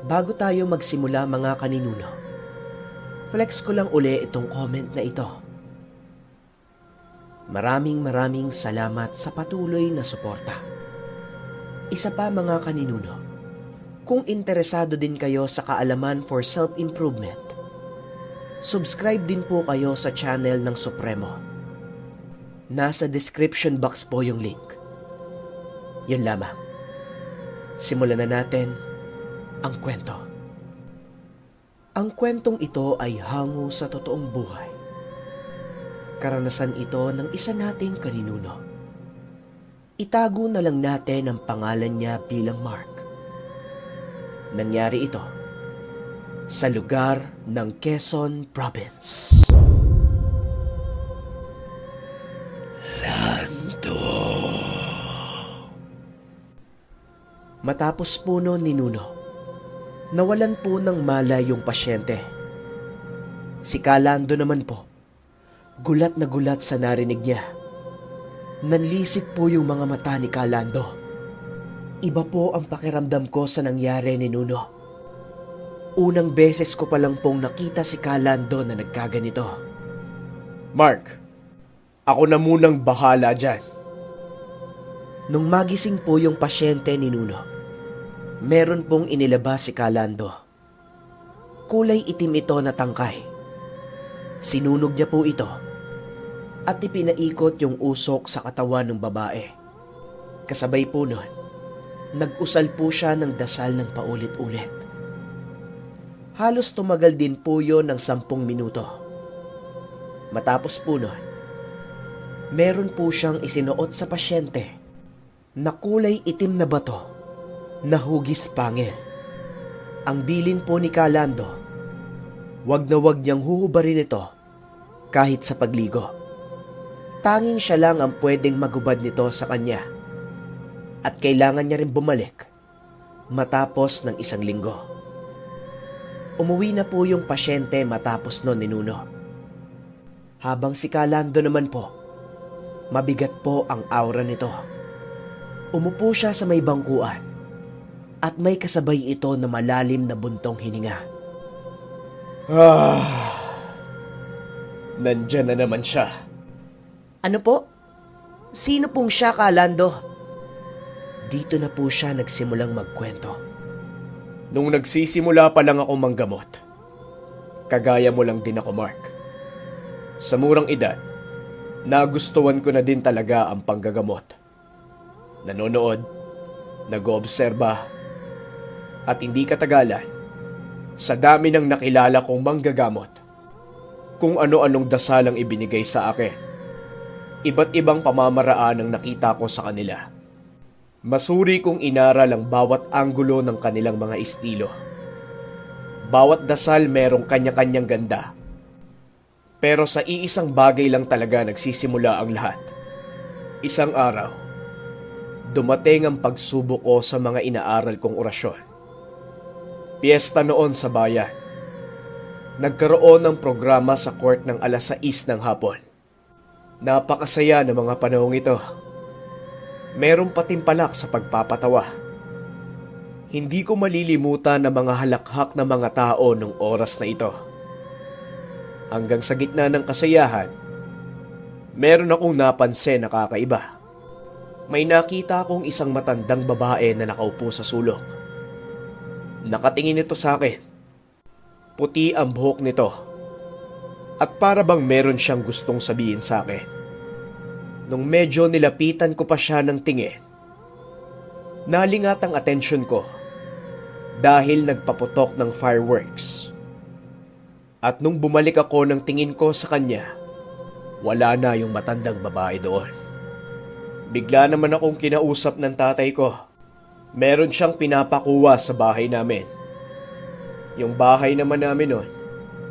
Bago tayo magsimula mga kaninuno, flex ko lang uli itong comment na ito. Maraming salamat sa patuloy na suporta. Isa pa mga kaninuno, kung interesado din kayo sa kaalaman for self-improvement, subscribe din po kayo sa channel ng Supremo. Nasa description box po yung link. Yun lamang. Simulan na natin ang kwento. Ang kwentong ito ay hango sa totoong buhay. Karanasan ito ng isa nating kaninuno. Itago na lang natin ang pangalan niya bilang Mark. Nangyari ito sa lugar ng Quezon Province. Matapos po noon ni Nuno, nawalan po ng malay yung pasyente. Si Kalando naman po, gulat na gulat sa narinig niya. Nanlisik po yung mga mata ni Kalando. Iba po ang pakiramdam ko sa nangyari ni Nuno. Unang beses ko pa lang pong nakita si Kalando na nagkaganito. Mark, ako na munang bahala dyan. Nung magising po yung pasyente ni Nuno, meron pong inilabas si Kalando. Kulay itim ito na tangkay. Sinunog niya po ito at ipinaikot yung usok sa katawan ng babae. Kasabay po nun, nag-usal po siya ng dasal ng paulit-ulit. Halos tumagal din po yun ng 10 minuto. Matapos po nun, meron po siyang isinuot sa pasyente na kulay itim na bato na hugis pangil. Ang bilin po ni Kalando, wag na wag niyang huhubarin ito kahit sa pagligo. Tanging siya lang ang pwedeng magubad nito sa kanya at kailangan niya rin bumalik matapos ng 1 linggo. Umuwi na po yung pasyente matapos noon ni Nuno. Habang si Kalando naman po, mabigat po ang aura nito. Umupo siya sa may bangkuan at may kasabay ito na malalim na buntong hininga. Nandyan na naman siya. Ano po? Sino pong siya, Kalando? Dito na po siya nagsimulang magkwento. Nung nagsisimula pa lang ako manggamot, kagaya mo lang din ako, Mark. Sa murang edad, nagustuhan ko na din talaga ang panggagamot. Nanonood, nag-oobserba, at hindi katagalan, sa dami ng nakilala kong manggagamot, kung ano-anong dasalang ibinigay sa akin, iba't ibang pamamaraan ang nakita ko sa kanila. Masuri kong inaral ang bawat anggulo ng kanilang mga estilo. Bawat dasal merong kanya-kanyang ganda. Pero sa iisang bagay lang talaga nagsisimula ang lahat. Isang araw, dumating ang pagsubok ko sa mga inaaral kong orasyon. Piyesta noon sa bayan. Nagkaroon ng programa sa court ng 6:00 ng hapon. Napakasaya ng mga panahong ito. Merong patimpalak sa pagpapatawa. Hindi ko malilimutan ang mga halakhak na mga tao nung oras na ito. Hanggang sa gitna ng kasayahan, meron akong napansin na kakaiba. May nakita akong isang matandang babae na nakaupo sa sulok. Nakatingin ito sa akin. Puti ang buhok nito. At para bang meron siyang gustong sabihin sa akin. Nung medyo nilapitan ko pa siya ng tingin, nalingat ang atensyon ko dahil nagpaputok ng fireworks. At nung bumalik ako ng tingin ko sa kanya, wala na yung matandang babae doon. Bigla naman akong kinausap ng tatay ko. Meron siyang pinapakuha sa bahay namin. Yung bahay naman namin noon,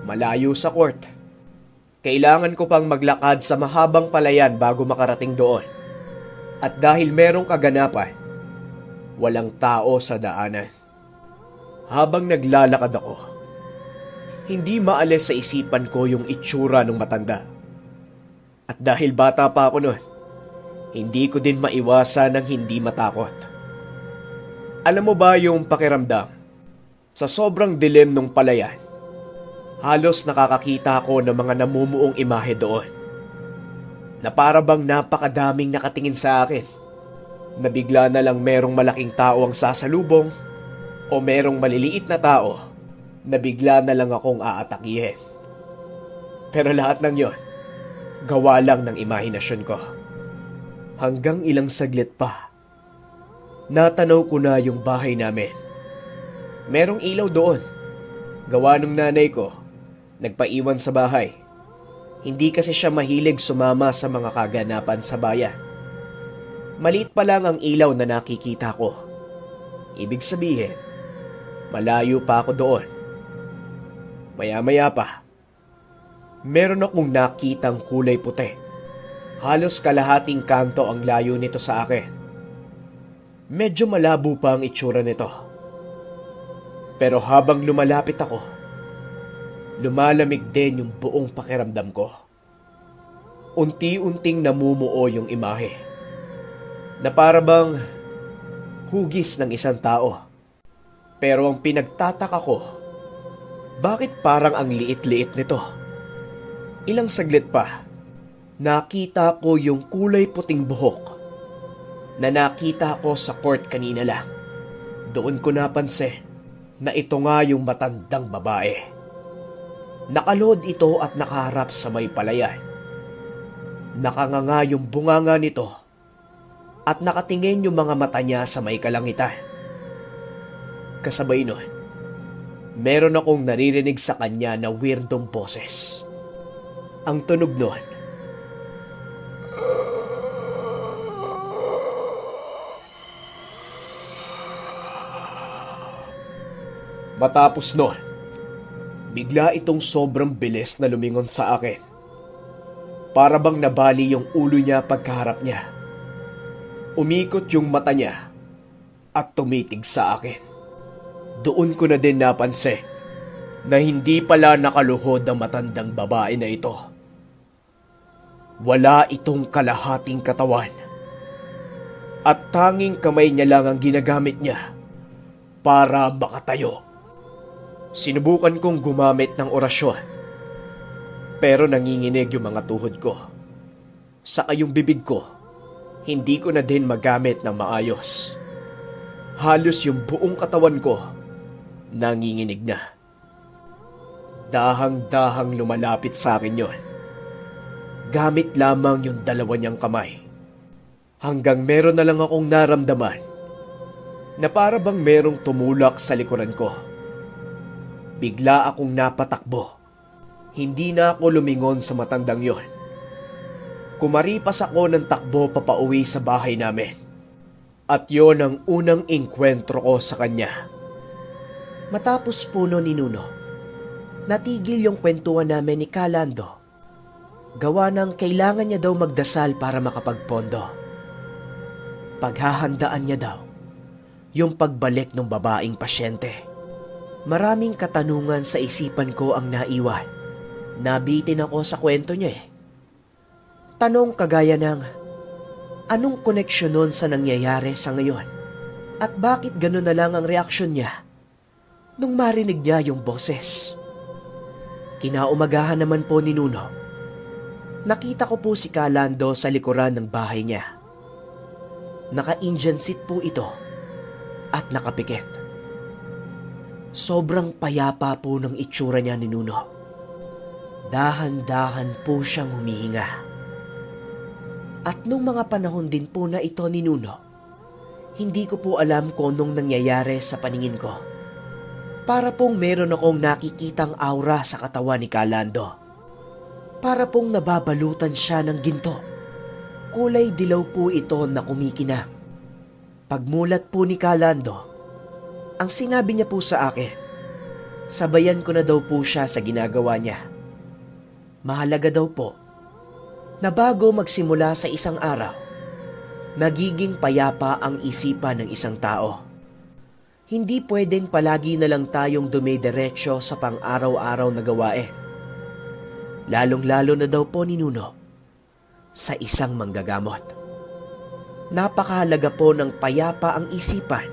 malayo sa court. Kailangan ko pang maglakad sa mahabang palayan bago makarating doon. At dahil merong kaganapan, walang tao sa daanan. Habang naglalakad ako, hindi maalis sa isipan ko yung itsura ng matanda. At dahil bata pa ako noon, hindi ko din maiwasan ng hindi matakot. Alam mo ba yung pakiramdam Sa sobrang dilim ng palayan, halos nakakakita ako ng mga namumuong imahe doon, na para bang napakadaming nakatingin sa akin, na bigla na lang merong malaking tao ang sasalubong o merong maliliit na tao na bigla na lang akong aatakihin. Pero lahat ng yon, gawa lang ng imahinasyon ko. Hanggang ilang saglit pa, natanaw ko na yung bahay namin. Merong ilaw doon. Gawa ng nanay ko, nagpaiwan sa bahay. Hindi kasi siya mahilig sumama sa mga kaganapan sa bayan. Maliit pa lang ang ilaw na nakikita ko. Ibig sabihin, malayo pa ako doon. Maya-maya pa, meron akong nakitang kulay puti. Halos kalahating kanto ang layo nito sa akin. Medyo malabo pa ang itsura nito. Pero habang lumalapit ako, lumalamig din yung buong pakiramdam ko. Unti-unting namumuo yung imahe, na para bang hugis ng isang tao. Pero ang pinagtataka ko, bakit parang ang liit-liit nito? Ilang saglit pa, nakita ko yung kulay puting buhok na nakita ko sa court kanina lang. Doon ko napansin na ito nga yung matandang babae. Nakalod ito at nakaharap sa may palayan. Nakanganga yung bunganga nito at nakatingin yung mga mata niya sa may kalangitan. Kasabay nun, meron akong naririnig sa kanya na weirdong boses. Ang tunog nun, matapos nun, bigla itong sobrang bilis na lumingon sa akin. Para bang nabali yung ulo niya pagkaharap niya. Umikot yung mata niya at tumitig sa akin. Doon ko na din napansin na hindi pala nakaluhod ang matandang babae na ito. Wala itong kalahating katawan. At tanging kamay niya lang ang ginagamit niya para makatayo. Sinubukan kong gumamit ng orasyon, pero nanginginig yung mga tuhod ko. Saka yung bibig ko, hindi ko na din magamit ng maayos. Halos yung buong katawan ko, nanginginig na. Dahang-dahang lumalapit sa akin yon. Gamit lamang yung dalawa niyang kamay. Hanggang meron na lang akong naramdaman na para bang merong tumulak sa likuran ko. Bigla akong napatakbo. Hindi na ako lumingon sa matandang yon. Kumaripas ako ng takbo papauwi sa bahay namin. At yon ang unang inkwentro ko sa kanya. Matapos po nun ni Nuno, natigil yung kwentuhan namin ni Kalando. Gawa ng kailangan niya daw magdasal para makapagpondo. Paghahandaan niya daw yung pagbalik ng babaeng pasyente. Maraming katanungan sa isipan ko ang naiwan. Nabitin ako sa kwento niya eh. Tanong kagaya ng, anong koneksyon nun sa nangyayari sa ngayon? At bakit gano'n na lang ang reaksyon niya nung marinig niya yung boses? Kinaumagahan naman po ni Nuno, nakita ko po si Kalando sa likuran ng bahay niya. Naka-Indian seat po ito at nakapikit. Sobrang payapa po ng itsura niya ni Nuno. Dahan-dahan po siyang humihinga. At nung mga panahon din po na ito ni Nuno, hindi ko po alam kung anong nangyayari sa paningin ko. Para pong meron akong nakikitang aura sa katawan ni Kalando. Para pong nababalutan siya ng ginto. Kulay dilaw po ito na kumikinang. Pagmulat po ni Kalando, ang sinabi niya po sa akin, sabayan ko na daw po siya sa ginagawa niya. Mahalaga daw po na bago magsimula sa isang araw, nagiging payapa ang isipan ng isang tao. Hindi pwedeng palagi na lang tayong dumidiretso sa pang-araw-araw na gawain. Lalong-lalo na daw po ni Nuno sa isang manggagamot. Napakahalaga po ng payapa ang isipan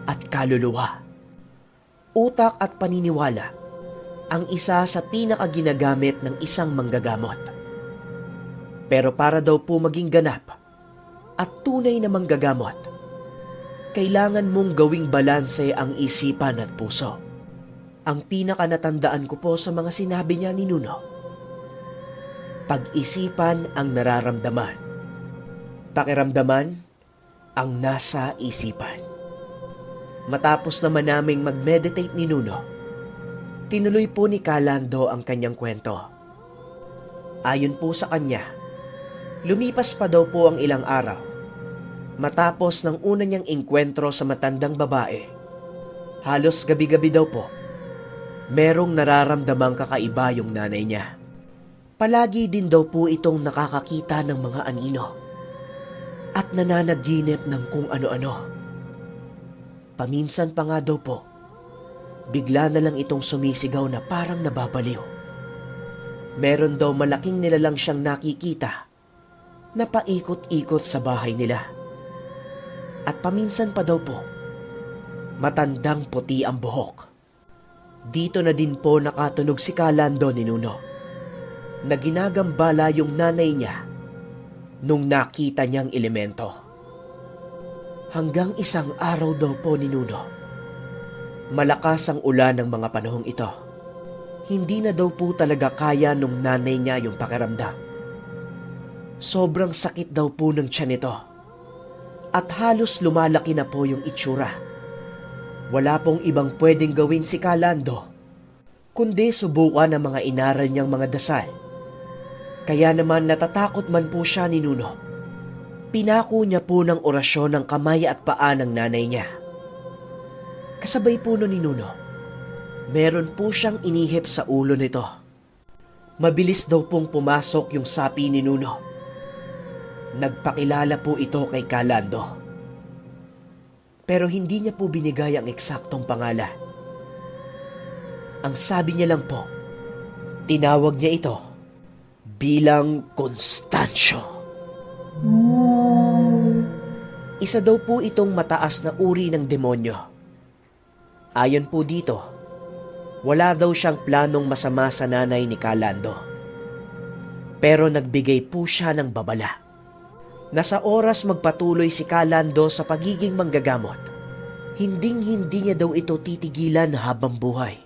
at kaluluwa. utak at paniniwala ang isa sa pinakaginagamit ng isang manggagamot. Pero para daw po maging ganap at tunay na manggagamot, kailangan mong gawing balanse ang isipan at puso. Ang pinakanatandaan ko po sa mga sinabi niya ni Nuno, pag-isipan ang nararamdaman, pakiramdaman ang nasa isipan. Matapos naman naming mag-meditate ni Nuno, tinuloy po ni Calando ang kanyang kwento. Ayon po sa kanya, lumipas pa daw po ang ilang araw matapos ng una niyang engkwentro sa matandang babae. Halos gabi-gabi daw po, merong nararamdamang kakaiba yung nanay niya. Palagi din daw po itong nakakakita ng mga anino at nananaginip ng kung ano-ano. Paminsan pa nga daw po, bigla na lang itong sumisigaw na parang nababaliw. Meron daw malaking nilalang siyang nakikita na paikot-ikot sa bahay nila. At paminsan pa daw po, matandang puti ang buhok. Dito na din po nakatunog si Calando ni Nuno na ginagambala yung nanay niya nung nakita niyang elemento. Hanggang isang araw daw po ni Nuno, malakas ang ulan ng mga panahong ito. Hindi na daw po talaga kaya nung nanay niya yung pakiramdam. Sobrang sakit daw po ng tiyan nito at halos lumalaki na po yung itsura. Wala pong ibang pwedeng gawin si Calando kundi subukan ang mga inaral niyang mga dasal. Kaya naman natatakot man po siya ni Nuno, pinako niya po ng orasyon ng kamay at paa ng nanay niya. Kasabay po ni Nuno, meron po siyang inihip sa ulo nito. Mabilis daw pong pumasok yung sapi ni Nuno. Nagpakilala po ito kay Calando. Pero hindi niya po binigay ang eksaktong pangalan. Ang sabi niya lang po, tinawag niya ito bilang Constancio. Isa daw po itong mataas na uri ng demonyo. Ayon po dito, wala daw siyang planong masama sa nanay ni Calando. Pero nagbigay po siya ng babala na sa oras magpatuloy si Calando sa pagiging manggagamot, hinding-hindi niya daw ito titigilan habang buhay.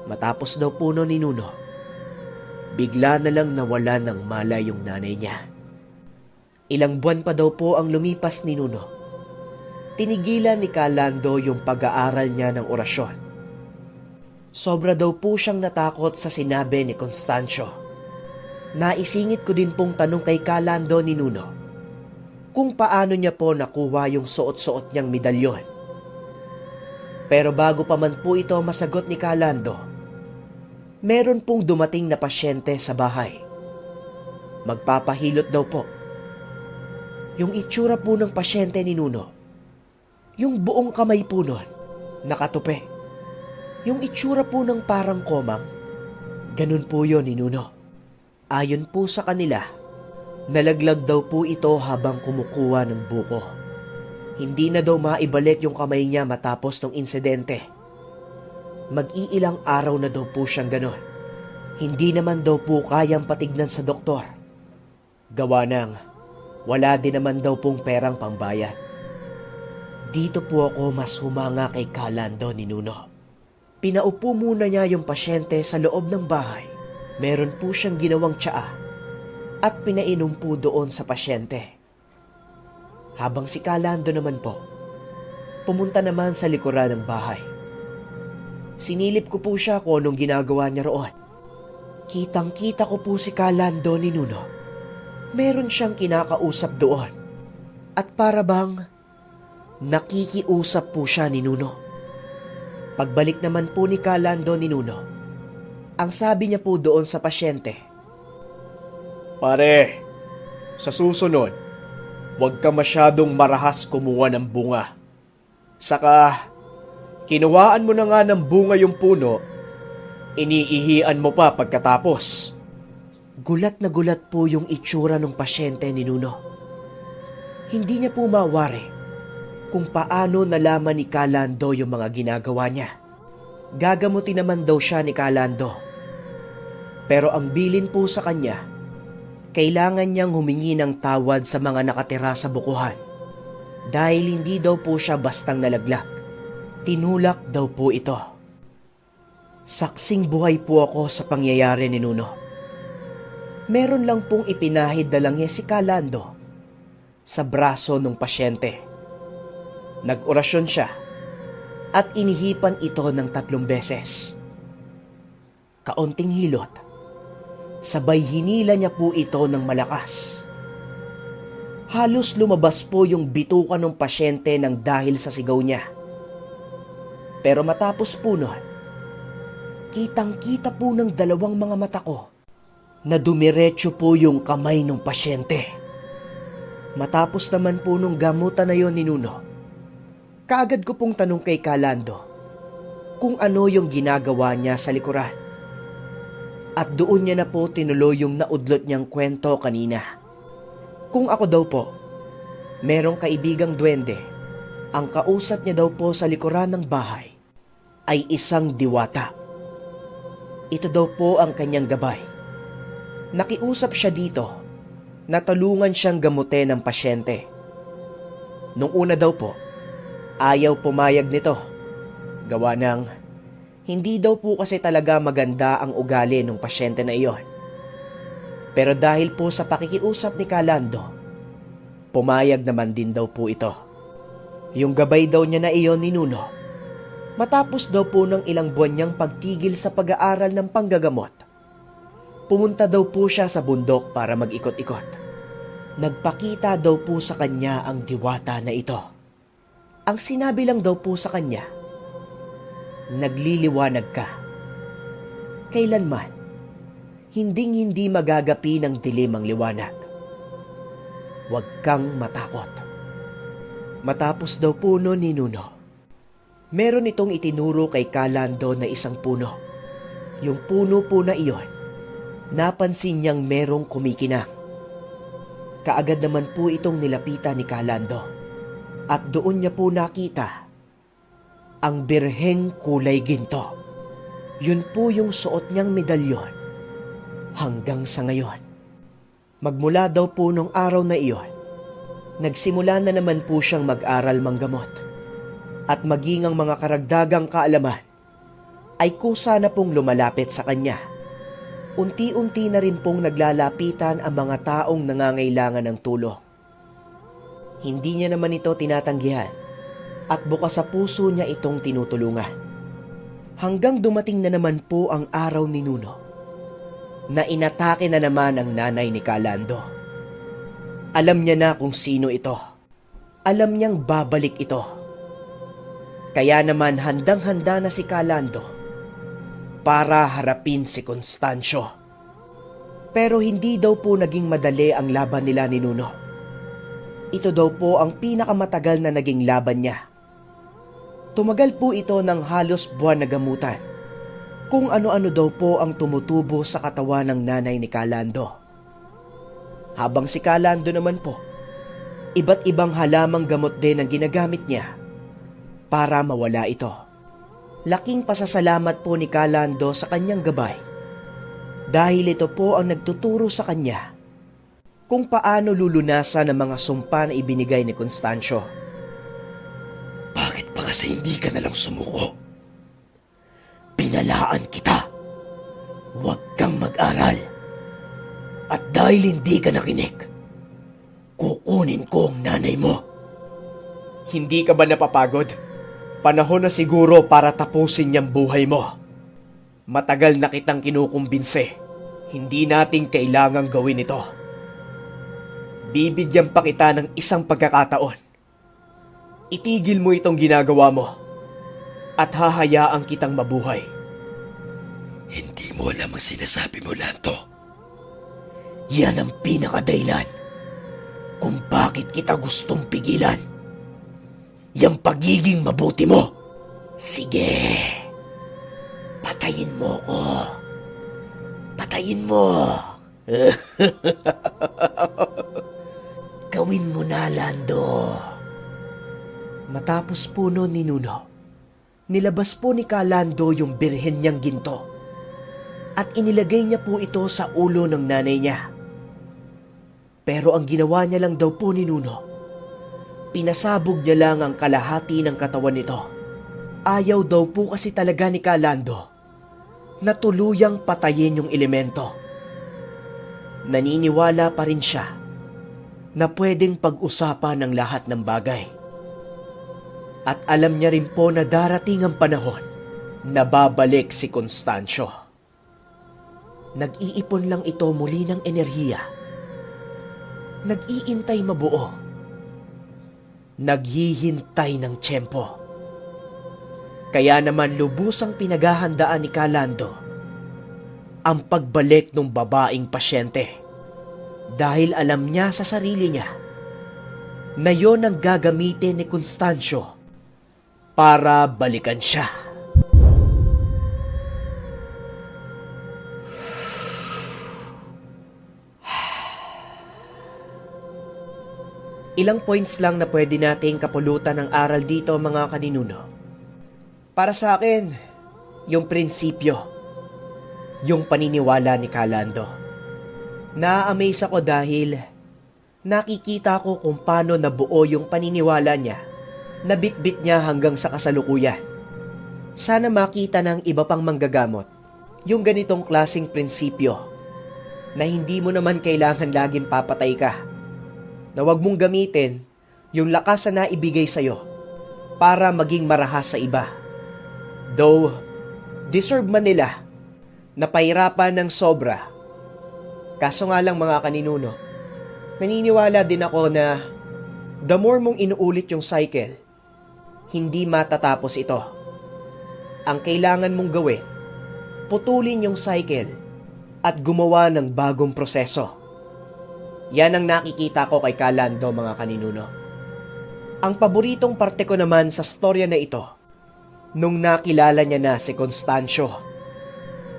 Matapos daw po ni Nuno, bigla na lang nawala ng malay yung nanay niya. Ilang buwan pa daw po ang lumipas ni Nuno. Tinigilan ni Calando yung pag-aaral niya ng orasyon. Sobra daw po siyang natakot sa sinabi ni Constancio. Naisingit ko din pong tanong kay Calando ni Nuno kung paano niya po nakuha yung suot-suot niyang medalyon. Pero bago pa man po ito masagot ni Calando, meron pong dumating na pasyente sa bahay. Magpapahilot daw po. Yung itsura po ng pasyente ni Nuno, yung buong kamay po nun, nakatupi. Yung itsura po ng parang komang, ganun po yun ni Nuno. Ayon po sa kanila, nalaglag daw po ito habang kumukuha ng buko. Hindi na daw maibalik yung kamay niya matapos ng insidente. Mag-iilang araw na daw po siyang ganon. Hindi naman daw po kayang patignan sa doktor. Gawa ng wala din naman daw pong perang pambayad. Dito po ako mas humanga kay Calando ni Nuno. Pinaupo muna niya yung pasyente sa loob ng bahay. Meron po siyang ginawang tsaa at pinainom po doon sa pasyente. Habang si Calando naman po, pumunta naman sa likuran ng bahay. Sinilip ko po siya kung anong ginagawa niya roon. Kitang-kita ko po si Calando ni Nuno. Meron siyang kinakausap doon. At para bang nakikiusap po siya ni Nuno. Pagbalik naman po ni Calando ni Nuno, ang sabi niya po doon sa pasyente, Pare, sa susunod, huwag ka masyadong marahas kumuha ng bunga. Saka, kinuhaan mo na nga ng bunga yung puno, iniihian mo pa pagkatapos. Gulat na gulat po yung itsura ng pasyente ni Nuno. Hindi niya po mawari kung paano nalaman ni Calando yung mga ginagawa niya. Gagamutin naman daw siya ni Calando. Pero ang bilin po sa kanya, kailangan niyang humingi ng tawad sa mga nakatira sa bukuhan. Dahil hindi daw po siya bastang nalaglag. Tinulak daw po ito. Saksing buhay po ako sa pangyayari ni Nuno. Meron lang pong ipinahid na langya si Calando sa braso ng pasyente. Nag-orasyon siya at inihipan ito ng 3 beses. Kaunting hilot, sabay hinila niya po ito ng malakas. Halos lumabas po yung bituka ng pasyente ng dahil sa sigaw niya. Pero matapos po nun, kitang-kita po ng 2 mga mata ko na dumiretso po yung kamay ng pasyente. Matapos naman po nung gamutan na yon ni Nuno, kaagad ko pong tanong kay Calando kung ano yung ginagawa niya sa likuran. At doon niya na po tinuloy yung naudlot niyang kwento kanina. Kung ako daw po, merong kaibigang duwende, ang kausap niya daw po sa likuran ng bahay ay isang diwata. Ito daw po ang kanyang gabay. Nakiusap siya dito na tulungan siyang gamutin ng pasyente. Nung una daw po, ayaw pumayag nito. Gawa ng hindi daw po kasi talaga maganda ang ugali ng pasyente na iyon. Pero dahil po sa pakikiusap ni Calando, pumayag naman din daw po ito. Yung gabay daw niya na iyon ni Nuno, matapos daw po ng ilang buwan niyang pagtigil sa pag-aaral ng panggagamot, pumunta daw po siya sa bundok para mag-ikot-ikot. Nagpakita daw po sa kanya ang diwata na ito. Ang sinabi lang daw po sa kanya, nagliliwanag ka. Kailanman, hinding-hindi magagapi ng dilim ang liwanag. Huwag kang matakot. Matapos daw po nun ni Nuno, meron itong itinuro kay Calando na isang puno. Yung puno po na iyon, napansin niyang merong kumikinang. Kaagad naman po itong nilapitan ni Calando at doon niya po nakita ang birheng kulay ginto. Yun po yung suot niyang medalyon hanggang sa ngayon. Magmula daw po nung araw na iyon, nagsimula na naman po siyang mag-aral manggamot at maging ang mga karagdagang kaalaman ay kusa na pong lumalapit sa kanya. Unti-unti na rin pong naglalapitan ang mga taong nangangailangan ng tulong. Hindi niya naman ito tinatanggihan at bukas sa puso niya itong tinutulungan. Hanggang dumating na naman po ang araw ni Nuno na inatake na naman ang nanay ni Calando. Alam niya na kung sino ito. Alam niyang babalik ito. Kaya naman handang-handa na si Calando para harapin si Constancio. Pero hindi daw po naging madali ang laban nila ni Nuno. Ito daw po ang pinakamatagal na naging laban niya. Tumagal po ito ng halos buwan na gamutan. Kung ano-ano daw po ang tumutubo sa katawan ng nanay ni Calando. Habang si Calando naman po, iba't ibang halamang gamot din ang ginagamit niya para mawala ito. Laking pasasalamat po ni Calando sa kanyang gabay dahil ito po ang nagtuturo sa kanya kung paano lulunasan ang mga sumpa na ibinigay ni Constancio. Bakit pa kasi hindi ka nalang sumuko? Pinalaan kita. Huwag kang mag-aral. At dahil hindi ka nakinig, kukunin ko ang nanay mo. Hindi ka ba napapagod? Panahon na siguro para tapusin niyang buhay mo. Matagal na kitang kinukumbinse. Hindi natin kailangang gawin ito. Bibigyan pa kita ng isang pagkakataon. Itigil mo itong ginagawa mo at hahayaan kitang mabuhay. Hindi mo alam ang sinasabi mo, Lanto. Yan ang pinakadahilan kung bakit kita gustong pigilan. Yang pagiging mabuti mo. Sige. Patayin mo ko. Patayin mo. Gawin mo na, Lando. Matapos po noon ni Nuno, nilabas po ni Calando yung birhen niyang ginto at inilagay niya po ito sa ulo ng nanay niya. Pero ang ginawa niya lang daw po ni Nuno, pinasabog niya lang ang kalahati ng katawan nito. Ayaw daw po kasi talaga ni Calando na tuluyang patayin yung elemento. Naniniwala pa rin siya na pwedeng pag-usapan ng lahat ng bagay. At alam niya rin po na darating ang panahon na babalik si Constancio. Nag-iipon lang ito muli ng enerhiya. Nag-iintay mabuo. Naghihintay ng tiyempo. Kaya naman lubusang pinaghahandaan ni Calando ang pagbalik ng babaeng pasyente. Dahil alam niya sa sarili niya na yon ang gagamitin ni Constancio para balikan siya. Ilang points lang na pwede nating kapulutan ng aral dito mga kaninuno. Para sa akin, yung prinsipyo, yung paniniwala ni Calando. Na-amaze ako dahil nakikita ko kung paano nabuo yung paniniwala niya na bitbit niya hanggang sa kasalukuyan. Sana makita ng iba pang manggagamot yung ganitong klaseng prinsipyo na hindi mo naman kailangan laging papatay ka. Na wag mong gamitin yung lakas na naibigay sa'yo para maging marahas sa iba. Though, deserve man nila na pahirapan ng sobra. Kaso nga lang mga kaninuno, naniniwala din ako na the more mong inuulit yung cycle, hindi matatapos ito. Ang kailangan mong gawin, putulin yung cycle at gumawa ng bagong proseso. Yan ang nakikita ko kay Calando mga kaninuno. Ang paboritong parte ko naman sa storya na ito, nung nakilala niya na si Constancio.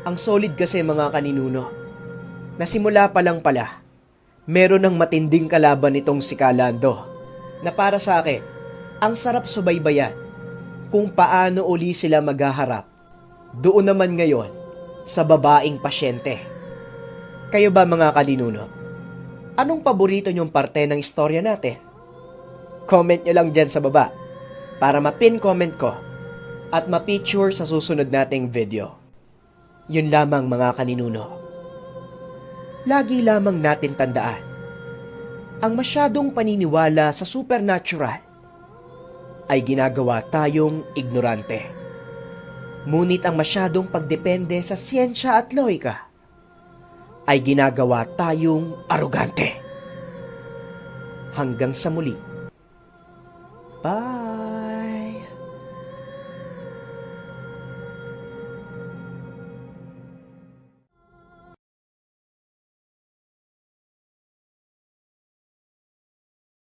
Ang solid kasi mga kaninuno, na simula pa lang pala, meron ng matinding kalaban nitong si Calando, na para sa akin, ang sarap subaybayan kung paano uli sila maghaharap. Doon naman ngayon, sa babaeng pasyente. Kayo ba mga kaninuno? Anong paborito niyong parte ng istorya natin? Comment nyo lang dyan sa baba para ma-pin comment ko at ma-picture sa susunod nating video. Yun lamang mga kaninuno. Lagi lamang natin tandaan, ang masyadong paniniwala sa supernatural ay ginagawa tayong ignorante. Ngunit ang masyadong pagdepende sa siyensya at lohika ay ginagawa tayong arogante. Hanggang sa muli. Bye!